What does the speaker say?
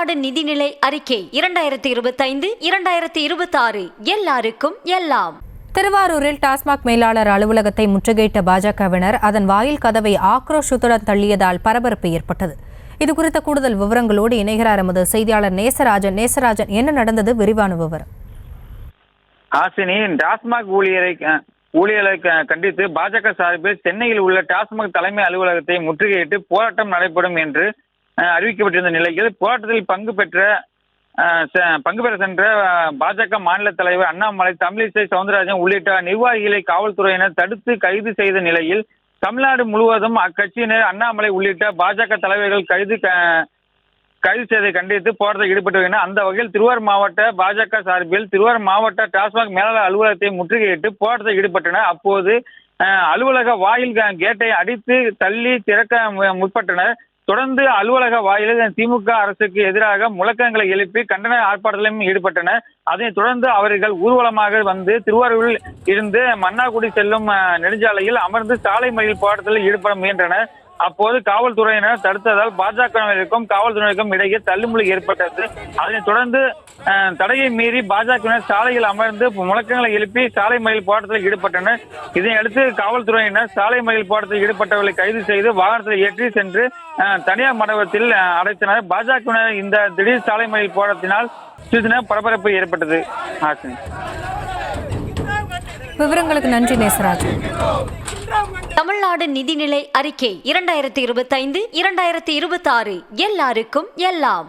தமிழ்நாடு நிதிநிலை அறிக்கை 2025-2026 எல்லாருக்கும் எல்லாம். திருவாரூரில் டாஸ்மாக் மேலாளர் அலுவலகத்தை முற்றுகையிட்ட பாஜகவினர் அதன் வாயில் கதவை ஆக்ரோஷத்துடன் தள்ளியதால் பரபரப்பு ஏற்பட்டது. இதுகுறித்த கூடுதல் விவரங்களோடு இணைகிறார் எமது செய்தியாளர் நேசராஜன். என்ன நடந்தது? விரிவான விவரம். ஹாசினி, டாஸ்மாக் ஊழியரை கண்டித்து பாஜக சார்பில் சென்னையில் உள்ள டாஸ்மாக் தலைமை அலுவலகத்தை முற்றுகையிட்டு போராட்டம் நடைபெறும் என்று அறிவிக்கப்பட்டிருந்த நிலையில் போராட்டத்தில் பங்கு பெற சென்ற பாஜக மாநில தலைவர் அண்ணாமலை, தமிழிசை சவுந்தரராஜன் உள்ளிட்ட நிர்வாகிகளை காவல்துறையினர் தடுத்து கைது செய்த நிலையில் தமிழ்நாடு முழுவதும் அக்கட்சியினர் அண்ணாமலை உள்ளிட்ட பாஜக தலைவர்கள் கைது செய்ததை கண்டித்து போராட்டத்தில் ஈடுபட்டு வருகின்றனர். அந்த வகையில் திருவாரூர் மாவட்ட பாஜக சார்பில் திருவாரூர் மாவட்ட டாஸ்மாக் மேலாளர் அலுவலகத்தை முற்றுகையிட்டு போராட்டத்தில் ஈடுபட்டனர். அப்போது அலுவலக வாயில் கேட்டை அடித்து தள்ளி திறக்க முற்பட்டனர். தொடர்ந்து அலுவலக வாயிலில் திமுக அரசுக்கு எதிராக முழக்கங்களை எழுப்பி கண்டன ஆர்ப்பாட்டத்திலும் ஈடுபட்டனர். அதனைத் தொடர்ந்து அவர்கள் ஊர்வலமாக வந்து திருவாரூரில் இருந்து மன்னார்குடி செல்லும் நெடுஞ்சாலையில் அமர்ந்து சாலை மறியல் போராட்டத்தில் ஈடுபட முயன்றனர். அப்போது காவல்துறையினர் தடுத்ததால் பாஜகவினருக்கும் காவல்துறையினருக்கும் இடையே தள்ளுமுள்ளு ஏற்பட்டது. அதனைத் தொடர்ந்து தடையை மீறி பாஜகவினர் சாலையில் அமர்ந்து முழக்கங்களை எழுப்பி சாலை மறியல் போராட்டத்தில் ஈடுபட்டனர். இதனையடுத்து காவல்துறையினர் சாலை மறியல் போராட்டத்தில் ஈடுபட்டவர்களை கைது செய்து வாகனத்தில் ஏற்றி சென்று தனியார் மண்டபத்தில் அடைத்தனர். பாஜகவினர் இந்த திடீர் சாலை மறியல் போராட்டத்தினால் சிறிது பரபரப்பு ஏற்பட்டது. விவரங்களுக்கு நன்றி நேசராஜன். தமிழ்நாடு நிதிநிலை அறிக்கை 2025-2026 எல்லாருக்கும் எல்லாம்.